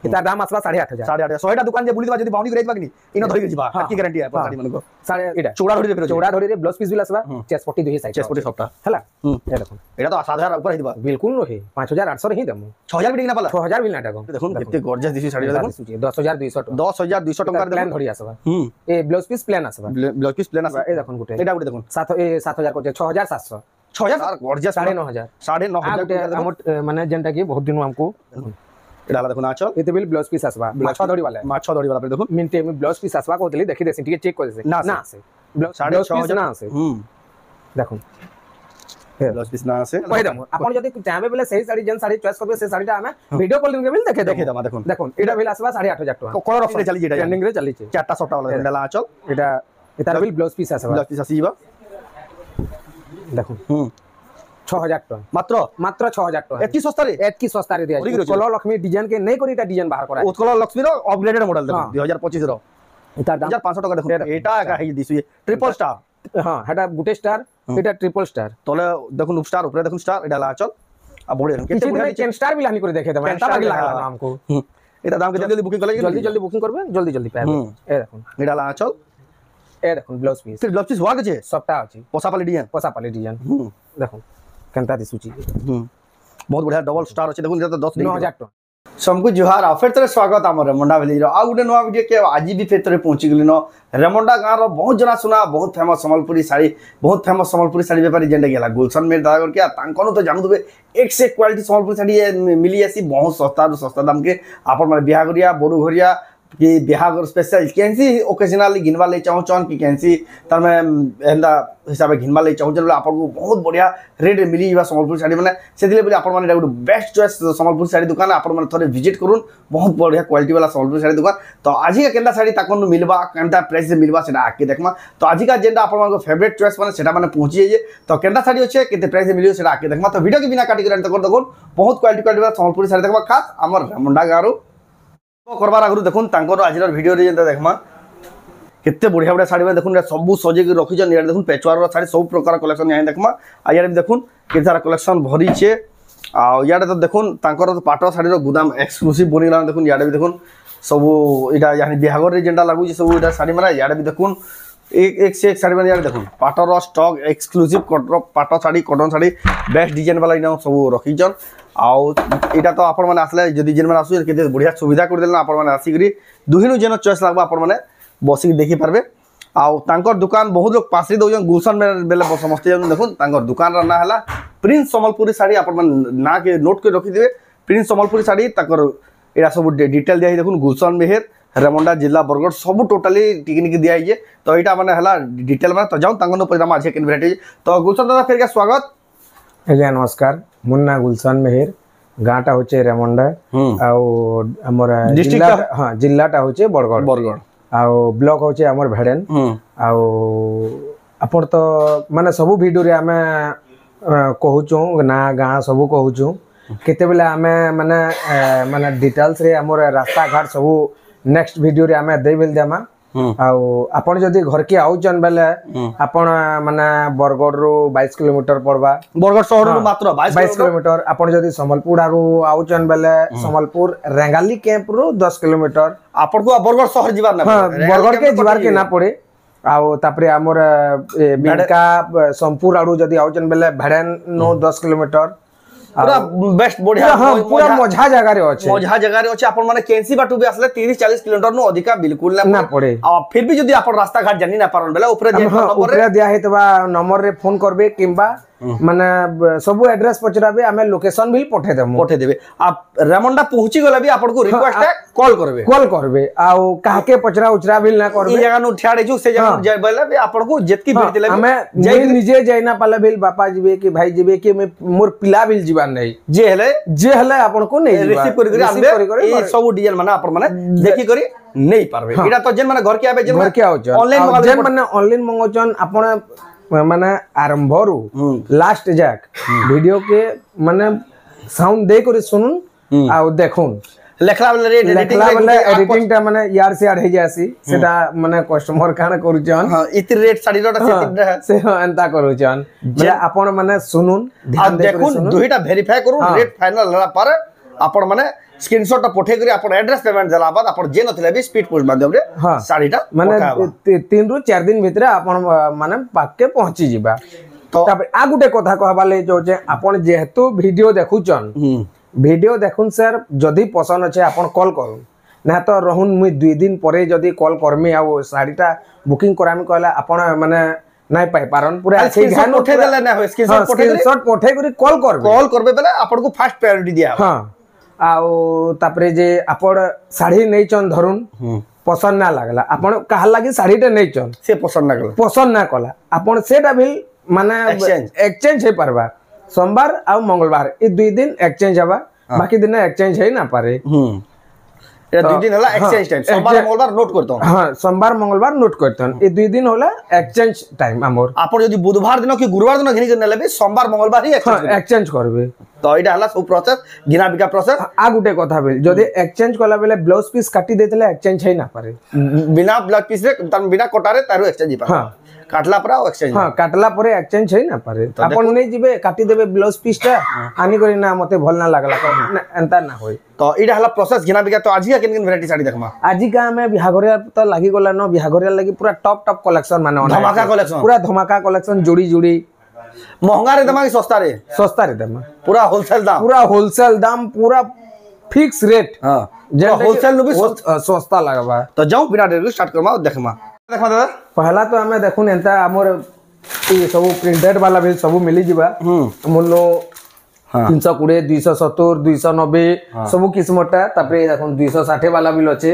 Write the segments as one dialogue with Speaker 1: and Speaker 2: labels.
Speaker 1: एता दाम आसबा 8.5
Speaker 2: 8.5 100टा दुकान जे बुली जदी बाउंडी करैत बाकनी इनो धरि जिबा की गारंटी है अपन साड़ी मन को
Speaker 1: साढ़े एटा चौड़ा धरि रे ब्लाउज पीस भी आसबा चेस्ट पट्टी दुही साइड
Speaker 2: चेस्ट पट्टी सबटा
Speaker 1: हला ए देखो
Speaker 2: एटा तो 7000 ऊपर हिदबा
Speaker 1: बिल्कुल रहे 5800 रे ही दम
Speaker 2: 6000 भी ना पाला
Speaker 1: 6000 भी ना टाको
Speaker 2: देखो केते गॉर्जियस दिसी साड़ी देखो
Speaker 1: 10200
Speaker 2: टका
Speaker 1: प्लान धरि आसबा ए ब्लाउज पीस प्लान आसबा
Speaker 2: ब्लाउज पीस प्लान आसबा
Speaker 1: ए देखो गुटे
Speaker 2: एटा गुटे देखो
Speaker 1: 7000 को 6700
Speaker 2: 6000 गॉर्जियस
Speaker 1: 9500 9500 माने जेंटा की बहुत दिन हमको
Speaker 2: एडाला देखो ना चल
Speaker 1: एते बिल ब्लाउज पीस आसबा माछा धड़ी वाला देखो मिनटे में ब्लाउज पीस आसबा कहतली देखि देसिन ठीक चेक कर देसे ना से ब्लाउज पीस ना से देखो
Speaker 2: ब्लाउज पीस ना से
Speaker 1: कहि दम अपन जदी चाहबे बेले सही साड़ी जन साड़ी चॉइस करबे से साड़ीटा हमें वीडियो कॉल के बिल देखे दम देखो देखो एटा बिल आसबा 8500 टका
Speaker 2: कलर ऑप्शन चली जेटा
Speaker 1: ट्रेंडिंग रे चली छे
Speaker 2: चारटा सॉफ्ट वाला एडाला चल
Speaker 1: एटा एतार बिल ब्लाउज पीस आसबा देखो 6000 टका मात्र 6000 टका एतकी सस्ता रे दिया कलर लक्ष्मी डिजाइन के नहीं करी डिजाइन बाहर करा
Speaker 2: उत्कल लक्ष्मी रो अपग्रेडेड मॉडल देखो 2025 रो
Speaker 1: एता दाम
Speaker 2: 1500 टका देखो एटा का है दिसु ट्रिपल स्टार
Speaker 1: हां हेटा गुटे स्टार एटा ट्रिपल स्टार
Speaker 2: तले देखो स्टार ऊपर देखो स्टार एडा ला चल आ बड़े
Speaker 1: केते बढ़िया चेन स्टार भी लानी कर देखे दम एता बाकी लागला हमको
Speaker 2: एटा दाम के जल्दी बुकिंग कर
Speaker 1: जल्दी बुकिंग करबे जल्दी पाबे ए देखो
Speaker 2: एडा ला चल
Speaker 1: ए देखो ब्लाउज पीस
Speaker 2: हुआ के
Speaker 1: सबटा अछि
Speaker 2: पोसा पाली डिजाइन
Speaker 1: देखो केनता दिसुची
Speaker 2: बहुत बढ़िया डबल स्टार अछि देखो इधर तो
Speaker 1: 9000 टका
Speaker 2: सबको जुहार आ फिर तरे स्वागत हमर रेमंडा विलेज रो आ गुटे नवा वीडियो के आज भी फिर तरे पहुंची गेलिनो रेमंडा गांव रो बहुत जना सुना बहुत फेमस सम्बलपुरी साड़ी व्यापारी जेंडा गेला गुलशन में दादा करके तांकनो तो जानू देबे एक से क्वालिटी सम्बलपुरी साड़ी मिली आसी बहुत सस्ता दाम के आपन माने बियाह करिया बडू घरिया कि बिहार स्पेशल कैंसी ओकेजनली घिनवा ले चाहूँ चन कि कैंसी तर मैं एंदा हिसाब से घिनवा ले चाहूँ चलो आपको बहुत बढ़िया रेट मिली सम्बलपुरी साड़ी मैंने से बोले आप बेस्ट चॉइस सम्बलपुरी साड़ी दुकान आप थे विजिट करूँ बहुत बढ़िया क्वालिटी वाला सम्बलपुरी साड़ी दुकान तो आज का केंदा साड़ी ताकन मिलवा केंदा प्राइस मिलवा से आके देखमा तो आज का जेंडा आप फेवरेट चॉइस मैंने से मैंने पहुँची जाइए तो केंदा साड़ी अच्छे के प्राइस मिले से आके देखमा तो वीडियो के बिना काटिक देखो बहुत क्वालिटी वाला सम्बलपुरी साड़ी देखा खास आम रेमंडा गाँव करबार आगु देखुन तांकर आज वीडियो रे जेंता देखमा केते बढ़िया बढ़िया साड़ी में देखुन सब सजे के रखिछन यार देखुन पेचवार साड़ी सब प्रकार कलेक्शन यहाँ देखमा आ यार देखुन के सारा कलेक्शन भरी छे आ यार तो देखुन तांकर तो पाटो साड़ी रो गुदाम एक्सक्लूसिव बनिला देखुन यार भी देखुन सब इडा यानी बिहागर रे जेंटा लागु सब इडा साड़ी मारा यार भी देखुन एक से एक साड़ी में यार देखुन पाटो रो स्टॉक एक्सक्लूसिव पाटो sari cotton sari best design वाला इना सब रखिछन आउ इटा तो आपण माने आसले जदी जेन माने आसु केते बढ़िया सुविधा कर देलना आपण माने आसी करी दुहिनु जेन चॉइस लागबा आपण माने बसी देखि पारबे आउ तांकर दुकान बहुत लोग पासरी दउजन गुलशन में बेले समस्त जन देखुन तांकर दुकान रा ना हला प्रिंस सम्बलपुरी साड़ी आपण माने ना के नोट के रखि देबे प्रिंस सम्बलपुरी साड़ी ताकर एरा सब डिटेल दिया देखुन गुलशन मेहर रेमंडा जिला बरगढ़ सब टोटली टिकनिक दिया है तो एटा माने हला डिटेल माने तो जाऊ तांकर परिणाम आज के भेटे तो गुलशन दादा फिर के स्वागत
Speaker 1: आज्ञा नमस्कार मुन्ना गुलशन मेहर गाँटा होचे रेमंडा आउ हमर जिला हां जिल्लाटा होचे बरगढ़ आउ ब्लॉक होचे हमर भेड़ेन आउ अपन तो माने सब वीडियो रे हमें कहूचू ना गाँ सब कहूचू केते बेले हमें माने माने डिटेल्स रे हमर रास्ता घाट सब नेक्स्ट वीडियो रे हमें दे बेल देमा आउ आपण जदी घर के आउचन बेले आपण माने बरगढ़ रो 22 किलोमीटर पड़बा
Speaker 2: बरगढ़ शहर रो मात्र
Speaker 1: 22 किलोमीटर आपण जदी संबलपुर रो आउचन बेले संबलपुर रेंगाली कैंप रो 10 किलोमीटर
Speaker 2: आपण को बरगढ़ शहर जीवार ना
Speaker 1: बरगढ़ के जीवार के ना पड़े आउ तापरे हमर बिनका संपूर आरो जदी आउचन बेले भेड़न नो 10 किलोमीटर
Speaker 2: पूरा बेस्ट बढ़िया
Speaker 1: पूरा मजा जगह रे
Speaker 2: अछि आपण माने केंसी बाटू भी आसले 30-40 किलोमीटर नो अधिका बिल्कुल ना
Speaker 1: पड़े
Speaker 2: आ फिर भी जदी आपण रास्ता घाट जानि ना पारन बेला ऊपर जे नंबर
Speaker 1: रे दिया हेतबा नंबर रे फोन करबे किंबा माने सब एड्रेस पचराबे हमें लोकेशन भी पठे देबे आप रेमंडा पहुंची गला भी आपण को रिक्वेस्ट है कॉल करबे आउ काहे पचरा उचरा भी ना करबे
Speaker 2: ई जगह नु ठियाडे छु से जगह जाय बेला भी आपण को जेतकी भेट दिले
Speaker 1: हमें जे निजे जाय ना पाले भी बापा जीवे कि भाई जीवे कि मोर पिला बिल जीवा नहीं जे हले आपण को नहीं
Speaker 2: रिसीव करी आबे ई सब डिटेल माने आपण माने देखि करी नहीं पारबे एटा तो जेन माने घर के आबे जेन
Speaker 1: घर के आउछ ऑनलाइन जेन माने ऑनलाइन मंगोचन आपण माने आरंभ रु लास्ट जाक वीडियो के माने साउंड दे कर सुनुन आ देखुन
Speaker 2: लेखला वाला
Speaker 1: एडिटिंग ता माने यार से यार हे जासी सेटा माने कस्टमर कान करूचन
Speaker 2: हां इति रेट साड़ी रोटा
Speaker 1: से एंता करूचन जे आपण माने सुनुन
Speaker 2: ध्यान देखुन दुईटा वेरीफाई करू रेट फाइनल हला पर आपण माने स्क्रीनशॉट पठे करी अपन एड्रेस पेमेंट देला बाद अपन जे नथिले भी स्पीड पोस्ट माध्यम रे साड़ीटा
Speaker 1: माने 3 रु 4 दिन भितरे अपन माने पाके पहुंची जिबा तो आ गुटे कथा कहबा ले जो जे अपन जेहेतु वीडियो देखुचन वीडियो देखुन सर जदी पसंद अछि अपन कॉल करू ना तो रहून मुई 2 दिन परे जदी कॉल करमी आ साड़ीटा बुकिंग करामी कहला अपन माने नाही पाई पारन पूरा
Speaker 2: स्क्रीनशॉट पठे देला ना हो
Speaker 1: स्क्रीनशॉट पठे करी कॉल करबे
Speaker 2: बेले अपन को फास्ट प्रायोरिटी दिया
Speaker 1: हां आउ तापरे जे आपण साड़ी नै चन धरुन पसंद ना लागला आपण कहा लागी साड़ीटा नै चन
Speaker 2: से पसंद ना कला आपण सेटा भी माने एक्सचेंज हे परबा सोमवार आ मंगलवार ई 2 दिन एक्सचेंज हवा बाकी दिन एक्सचेंज हे ना पारे ए 2 दिन होला एक्सचेंज टाइम सोमवार मंगलवार नोट करतो
Speaker 1: हां सोमवार मंगलवार नोट करतो ए 2 दिन होला एक्सचेंज टाइम हमर
Speaker 2: आपण यदि बुधवार दिन कि गुरुवार दिन घिनी करने लेबे सोमवार मंगलवार ही
Speaker 1: एक्सचेंज करबे
Speaker 2: तो एटा हला सब प्रोसेस गिना बिका प्रोसेस
Speaker 1: आ गुटे कथा बेल जदि एक्सचेंज कला बेले ब्लाउज पीस काटी देतले एक्सचेंज हे ना पारे
Speaker 2: बिना ब्लाउज पीस रे तन बिना कोटारे तारो एक्सचेंज पारे हां काटला परा एक्सचेंज
Speaker 1: हां काटला परे एक्सचेंज हे ना पारे आपण नै जिबे काटी देबे ब्लाउज पीस ता आनी करी ना मते भल ना लागला ना एंता ना होय
Speaker 2: तो एटा हला प्रोसेस गिना बिका तो आजिया केन वैरायटी साड़ी देखमा
Speaker 1: आजिका हमें बिहाघरिया तो लागी गला न बिहाघरिया लागी पूरा टॉप टॉप कलेक्शन माने
Speaker 2: धमाका कलेक्शन
Speaker 1: पूरा धमाका कलेक्शन जोड़ी जोड़ी
Speaker 2: महंगा रे दमा कि सस्ता रे
Speaker 1: दमा
Speaker 2: पूरा होलसेल दाम पूरा
Speaker 1: फिक्स रेट
Speaker 2: हां जे होलसेल नु भी
Speaker 1: सस्ता लागबा
Speaker 2: तो जाऊ बिना देर स्टार्ट करमा देखमा दादा
Speaker 1: पहला तो हमें देखुन एंता हमर ई सब प्रिंटेड वाला भी सब मिली जिबा मुनो 320 270 290 सब किस्मटा तापरे देखुन 260 वाला बिल अछि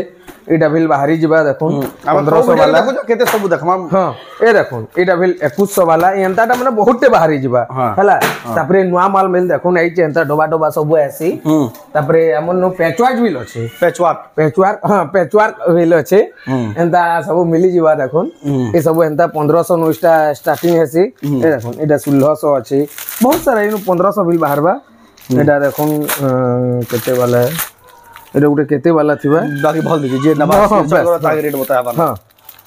Speaker 1: एटा बिल बाहरी जिबा देखुन 1500 वाला
Speaker 2: केते सब देखमा
Speaker 1: हां ए देखुन एटा बिल 2100 वाला एंताटा माने बहुते बाहरी जिबा हला तापरे नुवा माल मिल देखुन आई एंता डोबा डोबा सब आसी तापरे हमन नो पेचवार्क बिल अछि पेचवार्क हां पेचवार्क बिल अछि एंता सब मिली जिबा देखुन ए सब एंता 1500 नो स्टार्टिंग हेसी ए देखुन एटा 1600 अछि बहुत सारा इनो 1500 बिल बाहरबा एटा देखुन केते वाला एटा गुटे केते वाला थिबा
Speaker 2: बाकी भल दे जे नबा तागे रेट बताबा
Speaker 1: हां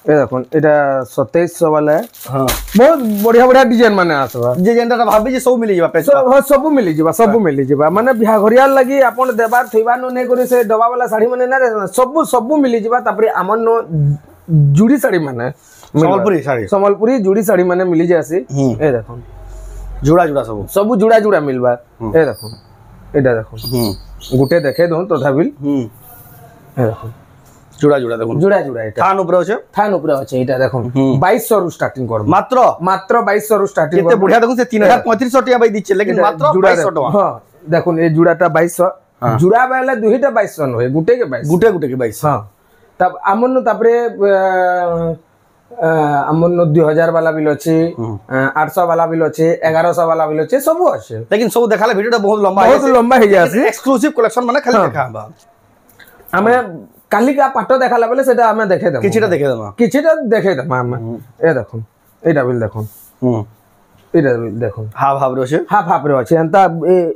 Speaker 1: ए देखुन एटा 2700 वाला है हां बहुत बढ़िया बढ़िया डिजाइन माने आसबा
Speaker 2: जे जेंटा भाबी जे सब मिली जिबा पैसा
Speaker 1: सब मिली जिबा माने बिहा घरिया लगी आपण देबार थइबा न नै करी से डबा वाला साड़ी माने ना सब मिली जिबा तापरे हमन नो जुड़ी साड़ी माने संबलपुरी जुड़ी साड़ी माने मिली जासी ए देखुन
Speaker 2: जुड़ा सब
Speaker 1: जुड़ा मिलबा ए देखुन एटा देखुन गुटे देखे दो तो धाबिल ए देखुन
Speaker 2: जुड़ा देखुन
Speaker 1: जुड़ा एटा थान ऊपर अछि एटा देखुन 2200 रु स्टार्टिंग कर
Speaker 2: मात्र
Speaker 1: 2200 रु स्टार्टिंग
Speaker 2: केते बढ़िया देखुन से 3350 टका बाई दिछे लेकिन मात्र 2200 टका
Speaker 1: हां देखुन ए जुड़ाटा 2200 जुड़ा बेले दुहीटा 2200 होय गुटे के
Speaker 2: 22
Speaker 1: हां तब हमन तापरे हमन 2000 वाला बिल अछि 800 वाला बिल अछि 1100 वाला बिल अछि सब अछि
Speaker 2: लेकिन सब देखाले वीडियोटा बहुत लंबा है जासी एक्सक्लूसिव कलेक्शन माने खाली देखाबा
Speaker 1: हमें कालिका पाटो देखाला बेले सेटा हमें देखे दम
Speaker 2: किछिटा
Speaker 1: देखे दम हम ए देखुन एटा बिल देखुन एटा बिल देखुन हाफ हाफ रो अछि एंता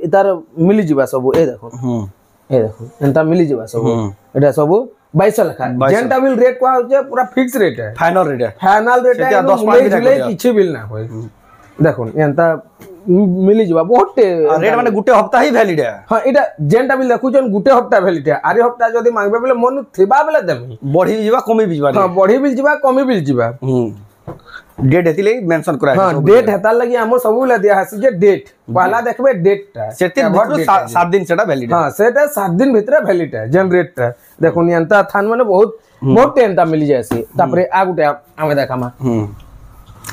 Speaker 1: इतार मिली जिबा सब ए देखुन एंता मिली जिबा सब एटा सब 2200 लखा जेंटा बिल रेट को होचे पूरा फिक्स रेट है
Speaker 2: फाइनल रेट
Speaker 1: है 10 किछि बिल ना होय देखुन एंता मिली जिबा बहुत
Speaker 2: रेट माने गुटे हफ्ता ही वैलिड है
Speaker 1: हां एटा जेंटा बिल देखुचन गुटे हफ्ता वैलिड है आरे हफ्ता जदी मांगबे बेले मन थिबा बेले देमी
Speaker 2: बढ़ी जिबा कमी भी जिबा
Speaker 1: हां बढ़ी बिल जिबा कमी बिल जिबा
Speaker 2: डेट हेतिले मेंशन करा
Speaker 1: हां डेट हेता लगी हमर सब बेले दिया हसी जे डेट पहला देखबे डेट ता
Speaker 2: सेते 7 दिन सेटा वैलिड
Speaker 1: हां सेटा 7 दिन भीतर वैलिड है जेन रेट ता देखुन एंता थान माने बहुत टेंटा मिली जायसी तापरे आ गुटे हमें देखामा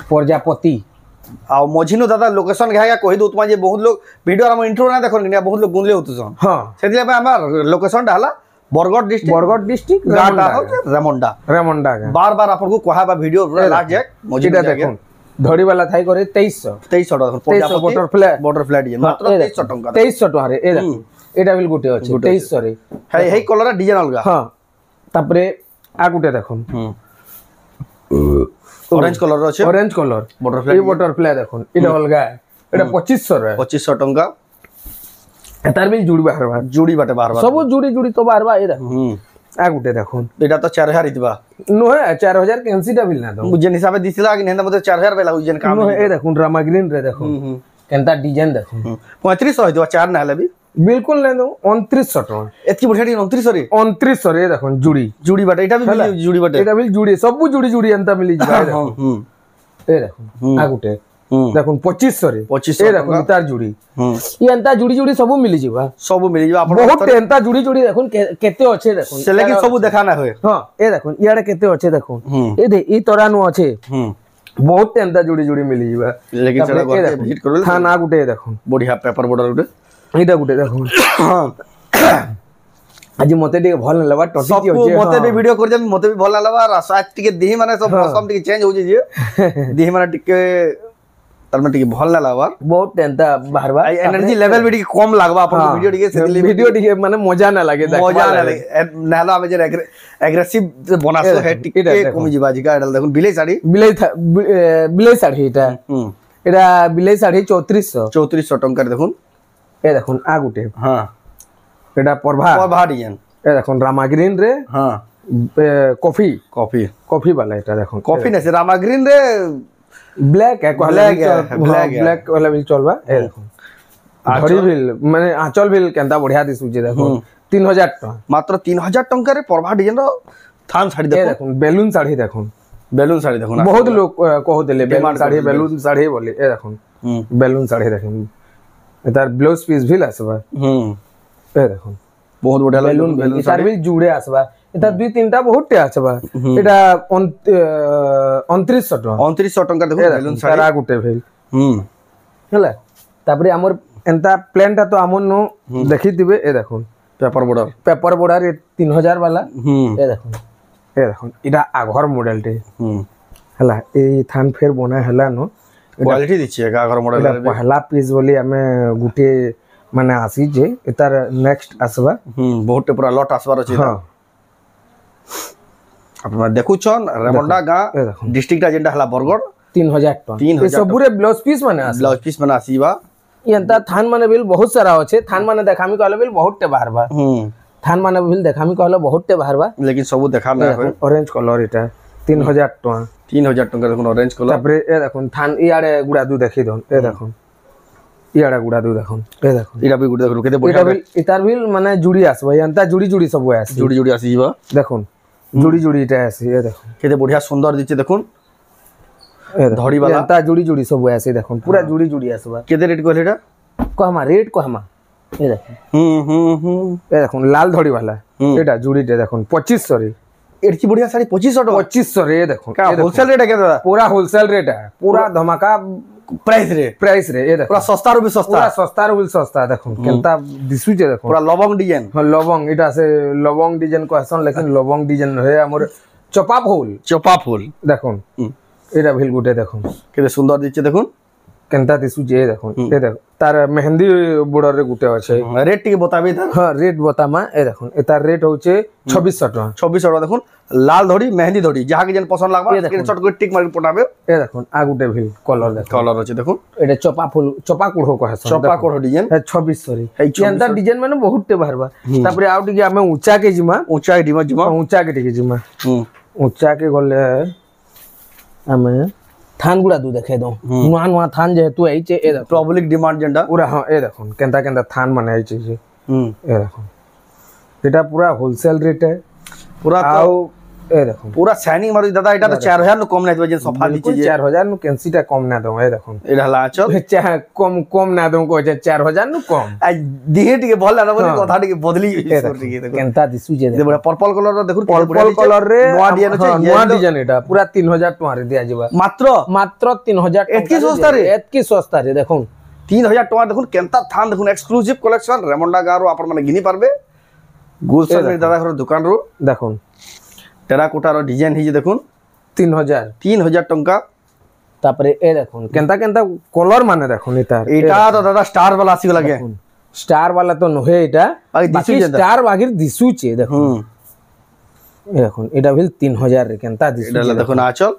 Speaker 1: प्रजापति
Speaker 2: आ मझिनो दादा लोकेशन घाया कहि दो तुमा जे बहुत लोग वीडियो हम इंट्रो ना देखो नि बहुत लोग गुनले होतसन
Speaker 1: हां
Speaker 2: सेतिले हमर लोकेशन डाला बरगढ़ डिस्ट्रिक्ट गाटा हो रेमंडा बार आपन को कहाबा वीडियो लास्ट जाए
Speaker 1: मझिटा देखो धड़ी वाला थाई करे 2300
Speaker 2: बटरफ्लाई डिजाइन मात्र 2300 टका
Speaker 1: 2300 टका रे ए देखो एटा बिल गुटे अछि 2300 रे
Speaker 2: हे कलर डिजाइन अलगा
Speaker 1: हां तापरे आ गुटे देखो
Speaker 2: ऑरेंज कलर अछि
Speaker 1: ऑरेंज कलर बटरफ्लाई देखो एटा अलगा एटा 2500 रे
Speaker 2: 2500 टका
Speaker 1: एतार बिल जुड़ी बाटे बाहर सब जुड़ी तो बाहरबा ए देखो आ गुटे देखो
Speaker 2: एटा तो 4000 इतबा
Speaker 1: नो है 4000 कैंसीटा बिल ना दो
Speaker 2: मुझे हिसाब दिसला कि नेंदा मते 4000 बेला उजन काम
Speaker 1: नो ए देखो रामा ग्रीन रे देखो केनता डिजाइन देखो
Speaker 2: 3500 है दो 4 ना हले भी
Speaker 1: बिल्कुल नहीं दो 2900 टका
Speaker 2: एतकी बढ़िया टी 2900 रे
Speaker 1: 2900 रे देखो जुड़ी
Speaker 2: जुड़ी बाटे एटा भी मिली जुड़ी बाटे
Speaker 1: एटा भी जुड़ी सब जुड़ी जुड़ी एंता मिली जा ए देखो आ गुटे देखो 2500 रे
Speaker 2: 2500
Speaker 1: ए देखो तार जुड़ी ये एंता जुड़ी जुड़ी सब मिली जीवा
Speaker 2: सब मिली जीवा आपण
Speaker 1: बहुत एंता जुड़ी जुड़ी देखो केते अच्छे देखो
Speaker 2: से लेकिन सब देखा ना होय
Speaker 1: हां ए देखो याडे केते अच्छे देखो ए दे ई तोरा नु अच्छे बहुत एंता जुड़ी जुड़ी मिली जीवा
Speaker 2: लेकिन चला घर विजिट करबे
Speaker 1: थाना गुटे देखो
Speaker 2: बढ़िया पेपर बॉर्डर गुटे
Speaker 1: एटा गुटे देखो आज मते टिके भल लबा टॉपिक
Speaker 2: सब मते भी वीडियो कर जे मते भी भल लबा रासा टिके देही माने सब मौसम टिके चेंज हो जे देही माने टिके तार में टिके भल लबा बहुत
Speaker 1: एंता बाहरबा
Speaker 2: एनर्जी लेवल भी टिके कम लागबा अपन वीडियो टिके से
Speaker 1: वीडियो टिके माने मजा ना लागे
Speaker 2: मजा ना लागे नाला आबे जे एग्रेसिव बनासो है टिके कम जीवा जी का एडल देखो बिले साड़ी एटा एटा बिले साड़ी 3400 टंका देखो
Speaker 1: ए देखो आ गुटे
Speaker 2: हां
Speaker 1: एटा प्रभा
Speaker 2: डिजाइन
Speaker 1: ए देखो रामाग्रीन रे
Speaker 2: हां
Speaker 1: कॉफी वाला एटा देखो
Speaker 2: कॉफी ने से रामाग्रीन रे
Speaker 1: ब्लैक है ब्लैक वाला भी चलबा ए देखो घड़ी बिल माने आंचल बिल केंता बढ़िया दिसु जे देखो 3000 टका
Speaker 2: मात्र 3000 टंका रे प्रभा डिजाइन रो थान साड़ी
Speaker 1: देखो बेलून साड़ी देखो
Speaker 2: ना
Speaker 1: बहुत लोग कहो देले बेलून साड़ी बोले ए देखो बेलून साड़ी देखो तार ब्लाउज पीस भी आसबा ए देखो
Speaker 2: बहुत बढ़िया
Speaker 1: बेलून साड़ी भी जुड़े आसबा एटा दुई तीनटा बहुत टे आछबा एटा 2900
Speaker 2: टका देखो बेलून
Speaker 1: सारा गुटे भेल हला तापरे हमर एंता प्लान तो हमर नो देखि दिबे ए देखो पेपर बॉर्डर 3000 वाला ए देखो इटा आघर मॉडल टे हला ए थान फेर बना हला नो
Speaker 2: क्वालिटी दिछि आघर मॉडल रे
Speaker 1: पहला पीस बोली हमें गुटे माने आसी जे एतार नेक्स्ट आसबा
Speaker 2: बहुत पूरा लॉट आसबार अछि हां अपन देखु छन रेमंडा गा डिस्ट्रिक्ट जेंडा हला बरगड़
Speaker 1: 3000 टका ए सबुरे ब्लाउज पीस माने
Speaker 2: आसीबा
Speaker 1: एंता थान माने बिल बहुत सारा अछि थान माने देखामी कहले बिल बहुत टे बाहरबा थान माने बिल देखामी कहले बहुत टे बाहरबा
Speaker 2: लेकिन सब देखा ना होय
Speaker 1: ऑरेंज कलर एटा 3000 टका
Speaker 2: 3000 टका देखो ऑरेंज कलर
Speaker 1: तापरे ए देखो थान इयाडे गुडा दु देखि दन ए देखो इयाडे गुडा दु देखो ए देखो
Speaker 2: इडा भी गुडा देखो केते बढ़िया
Speaker 1: इतार बिल माने जुड़ी आसबा एंता जुड़ी जुड़ी सब आसी
Speaker 2: जुड़ी आसीबा
Speaker 1: देखो जुड़ी जुड़ी इटा आसी ए देखो
Speaker 2: केते बढ़िया सुंदर दिचे देखो
Speaker 1: धड़ी वाला एंता जुड़ी जुड़ी सब आसी देखो पूरा जुड़ी जुड़ी आसबा
Speaker 2: केते रेट कहले एटा
Speaker 1: कहमा रेट कहमा ए देखो ए देखो लाल धड़ी वाला एटा जुड़ी दे देखो 2500 रे
Speaker 2: एटकी बढ़िया साड़ी 2500
Speaker 1: रे देखो
Speaker 2: का होलसेल रेट है क्या दादा
Speaker 1: पूरा होलसेल रेट है पूरा धमाका प्राइस रे ए देखो
Speaker 2: पूरा सस्ता रो भी
Speaker 1: सस्ता देखो केनता दिसु जे देखो
Speaker 2: पूरा लवंग डिजाइन
Speaker 1: हां लवंग एटा से लवंग डिजाइन को हसन लेकिन लवंग डिजाइन है हमर चपा फूल देखो एटा भेल गुटे देखो
Speaker 2: केते सुंदर दिचे देखो
Speaker 1: केनता दिसु जे देखो ए देखो तार मेहंदी बॉर्डर रे गुटे अछि
Speaker 2: रेट टिके बताबे त
Speaker 1: हां रेट बतामा ए देखो एतार रेट होचे 2600 टका
Speaker 2: देखो लाल धड़ी मेहंदी धड़ी जहां के जन पसंद लागबा स्क्रीनशॉट को टिक मार पटाबे
Speaker 1: ए देखो आ गुटे भी कलर
Speaker 2: अछि देखो
Speaker 1: एटा चपा कुढ़ो कहसन
Speaker 2: चपा कुढ़ो डिजाइन
Speaker 1: 2600 रे एंता डिजाइन माने बहुत टे बाहरबा तापरे आउ टिके हमें ऊंचा के जिमा ऊंचा के टिके जिमा ऊंचा के गले हमें थान गुडा दु देखे दो नुआ थान जेहेतु आइचे ए देखो
Speaker 2: पब्लिक डिमांड जेंडा
Speaker 1: पूरा हां ए देखो केनता थान माने आइचे जे ए देखो एटा पूरा होलसेल रेट है पूरा आउ ए देखो
Speaker 2: पूरा शाइनिंग मारू दादा एटा तो 4000 नु कम नै दो जे सफा दिचे जे
Speaker 1: 4000 नु कैंसीटा कम ना दो ए देखो
Speaker 2: एटा ला चल
Speaker 1: कम ना दो को 4000 नु कम
Speaker 2: आ दिहे टिके भल ना बोले कथा टिके बदली
Speaker 1: केनता दिसु जे
Speaker 2: बड़ा पर्पल कलर रो देखो
Speaker 1: पर्पल कलर रे नवा डिजाइन एटा पूरा 3000 टका रे दिया जेबा मात्र 3000 एतकी सस्ता रे देखो
Speaker 2: 3000 टका देखो केनता थान देखो एक्सक्लूसिव कलेक्शन रेमंडा गारो आपण माने गिनी पारबे गुलशन में दादा घर दुकान रो
Speaker 1: देखो
Speaker 2: टेराकोटा रो डिजाइन ही जे देखो 3000 टका
Speaker 1: तापरे ए देखो केनता कलर माने देखो
Speaker 2: एटा तो दादा स्टार वाला आसी लगे
Speaker 1: स्टार वाला तो नहे एटा बाकी स्टार बागिर दिसु छे देखो ए देखो एटा भेल 3000 रे केनता दिसु
Speaker 2: एटा देखो ना चल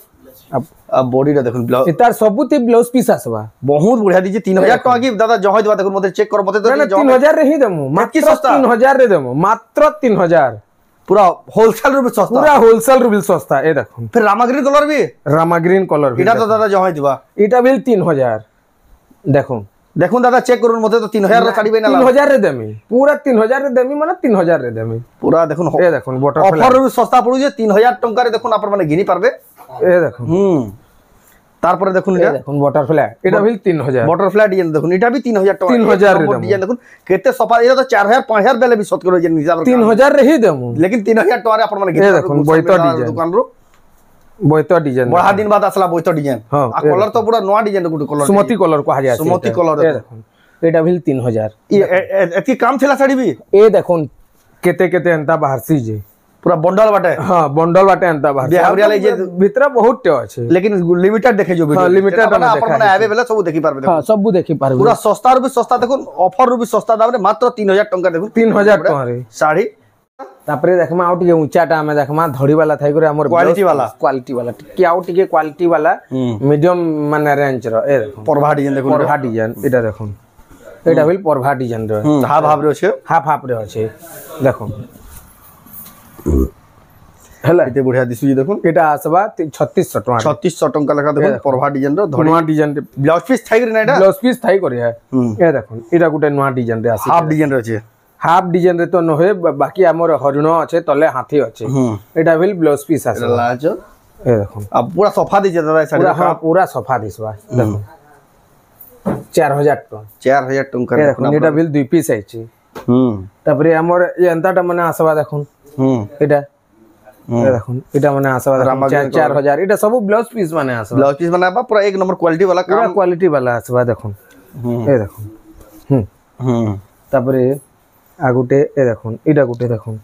Speaker 2: अब बॉडी रे देखो ब्लाउज
Speaker 1: एतार सबुते ब्लाउज पीस आसबा
Speaker 2: बहुत बढ़िया दीजे 3000 टका की दादा जहै देबा देखो मते चेक कर मते तो
Speaker 1: 3000 रे ही देमु मात्र 3000 रे देमु मात्र 3000
Speaker 2: पूरा होलसेल
Speaker 1: रूप सस्ता ए देखो
Speaker 2: फिर रामाग्रीन कलर भी
Speaker 1: एटा तो
Speaker 2: दादा जहै देबा
Speaker 1: एटा भेल 3000 देखो
Speaker 2: দেখুন দাদা চেক করুন মতে তো 3000 রে শাড়ি পাই না
Speaker 1: 3000 রে দেমি পুরা 3000 রে দেমি মানে 3000 রে দেমি
Speaker 2: পুরা দেখুন
Speaker 1: এ দেখুন বটরফ্লাই
Speaker 2: অফার রে সস্তা পড়ুছে 3000 টাকা রে দেখুন আপনার মানে ঘিনি পারবে
Speaker 1: এ দেখুন
Speaker 2: তারপরে দেখুন
Speaker 1: এটা দেখুন বটরফ্লাই এটা ভিল 3000
Speaker 2: বটরফ্লাই ডিজাইন দেখুন এটা भी 3000 টাকা
Speaker 1: 3000 রে
Speaker 2: ডিজাইন দেখুন কেতে সফা এটা তো 4000 5000 বেলে भी শত করে যে হিসাব
Speaker 1: 3000 রে হি দেমু
Speaker 2: लेकिन 3000 টাকা রে আপনার মানে ঘিনি
Speaker 1: দেখুন বইতো ডিজাইন
Speaker 2: দোকান রো
Speaker 1: বইতো ডিজাইন
Speaker 2: বড়া দিন বাদ আসলা বইতো ডিজাইন আর কলর তো পুরা নয়া ডিজাইন গুটি কলর
Speaker 1: সুমতি কলর কহা যায়
Speaker 2: সুমতি কলর
Speaker 1: দেখুন এটা ভিল 3000
Speaker 2: এতি কাম থিলা শাড়ি भी
Speaker 1: এ দেখুন কেতে কেতে এন্তা বাহারসি যে
Speaker 2: पूरा बंडल बाटे
Speaker 1: हां बंडल बाटे एंता बाहर
Speaker 2: बिहावरिया ले जे
Speaker 1: भीतर बहुत टे আছে
Speaker 2: लेकिन लिमिटेड देखे जो वीडियो
Speaker 1: लिमिटेड
Speaker 2: अपन माने अवेलेबल सब देखि पारबे
Speaker 1: हां सब देखि पारबे
Speaker 2: पूरा सस्ता रू भी सस्ता देखुन ऑफर रू भी सस्ता दाम रे मात्र 3000 टंका देखुन
Speaker 1: 3000 टका रे
Speaker 2: साड़ी
Speaker 1: तापरे देखमा आउ टिके ऊंचाटा हमें देखमा धड़ी वाला थाई करे हमर
Speaker 2: क्वालिटी वाला
Speaker 1: टिके आउ टिके क्वालिटी वाला मीडियम माने रेंज रो ए देखो
Speaker 2: परभा डिजाइन देखुन
Speaker 1: परभा डिजाइन एटा देखुन एटा विल परभा डिजाइन रो
Speaker 2: हाफ हाफ रे छे
Speaker 1: हाफ हाफ रे আছে देखो हला
Speaker 2: एते बढ़िया दिसु जी देखुन
Speaker 1: एटा आसबा 3600 टका
Speaker 2: 3600 टंका लगा देखुन परभा डिजाइन रो
Speaker 1: धड़ुआ डिजाइन
Speaker 2: ब्लाउज पीस थाई करे ना एटा
Speaker 1: ब्लाउज पीस थाई करे है ए देखुन एटा गुटे नवा डिजाइन रे आसी
Speaker 2: हाफ डिजाइन रे छे
Speaker 1: हाफ डिजाइन रे तो न होए बाकी हमर हरिण আছে तले हाथी আছে एटा विल ब्लाउज पीस आसे
Speaker 2: लाज
Speaker 1: ए देखुन
Speaker 2: अब पूरा सोफा दीजिए दादा साड़ी
Speaker 1: पूरा हां पूरा सोफा दिसबा देखो 4000 टका
Speaker 2: 4000 टंका
Speaker 1: ए देखुन एटा विल दुई पीस आइची तापरे हमर ये अंताटा माने आसबा देखुन एटा ए देखुन एटा माने आसबा देखुन 4000 एटा सब ब्लाउज पीस माने आसबा
Speaker 2: ब्लाउज पीस बनाबा पूरा एक नंबर क्वालिटी वाला
Speaker 1: पूरा क्वालिटी वाला आसबा देखुन ए देखुन तापरे आगुटे ए देखुन एटा गुटे देखुन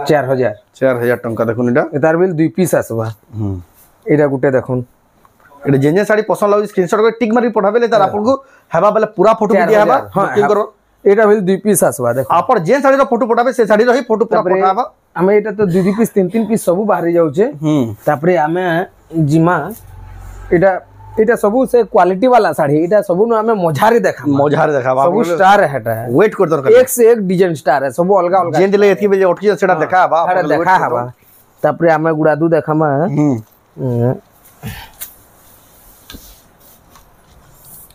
Speaker 1: 4000
Speaker 2: टंका देखुन एटा
Speaker 1: एतार बिल दुई पीस आसबा एटा गुटे देखुन
Speaker 2: एटा जेन साड़ी पसंद लागो स्क्रीनशॉट कर टिक मारी पठाबे ले तार आपन को हेबा बेले पूरा फोटो दिया हेबा बुकिंग करो
Speaker 1: एटा बिल दुई पीस आसबा देखो
Speaker 2: आपन जेन साड़ी रो फोटो पठाबे से साड़ी रो ही फोटो पूरा पठाबा
Speaker 1: हमें एटा तो दुई पीस तीन तीन पीस सब बाहरी जाउ छे तापरे हमें जिमा एटा एटा सबु से क्वालिटी वाला साड़ी एटा सबु न हमें मझारी देखा सब स्टार है एटा
Speaker 2: वेट कर दरकार
Speaker 1: एक से एक डिजाइन स्टार है सब अलग अलग
Speaker 2: जेन दिले एथि बेले उठी सेटा देखा बा
Speaker 1: देखा हबा तापरे हमें गुडादू देखामा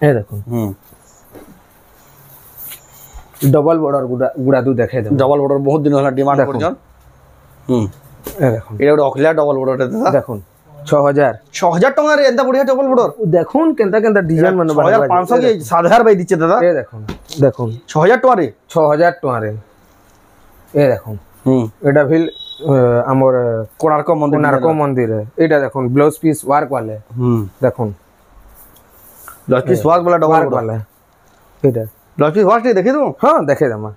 Speaker 1: ए देखो डबल बॉर्डर गुडादू देखे दे
Speaker 2: डबल बॉर्डर बहुत दिन होला डिमांड करजन
Speaker 1: ए देखो
Speaker 2: एटा अखलिया डबल बॉर्डर
Speaker 1: देखो 6000
Speaker 2: टका रे एंता बढ़िया डबल बॉर्डर
Speaker 1: देखुन केनता केनता डिजाइन मन
Speaker 2: 6500 के 7000 बाई दिचे दादा
Speaker 1: ए देखुन देखुन
Speaker 2: 6000 टका रे
Speaker 1: 6000 टका रे ए देखुन एटा फिल हमर
Speaker 2: कोणार्क
Speaker 1: मंदिर है एटा देखुन ब्लाउज पीस वर्क वाले देखुन
Speaker 2: ब्लाउज पीस वर्क वाला डबल
Speaker 1: वाला एटा
Speaker 2: ब्लाउज पीस वर्क देखे दो
Speaker 1: हां देखे दमा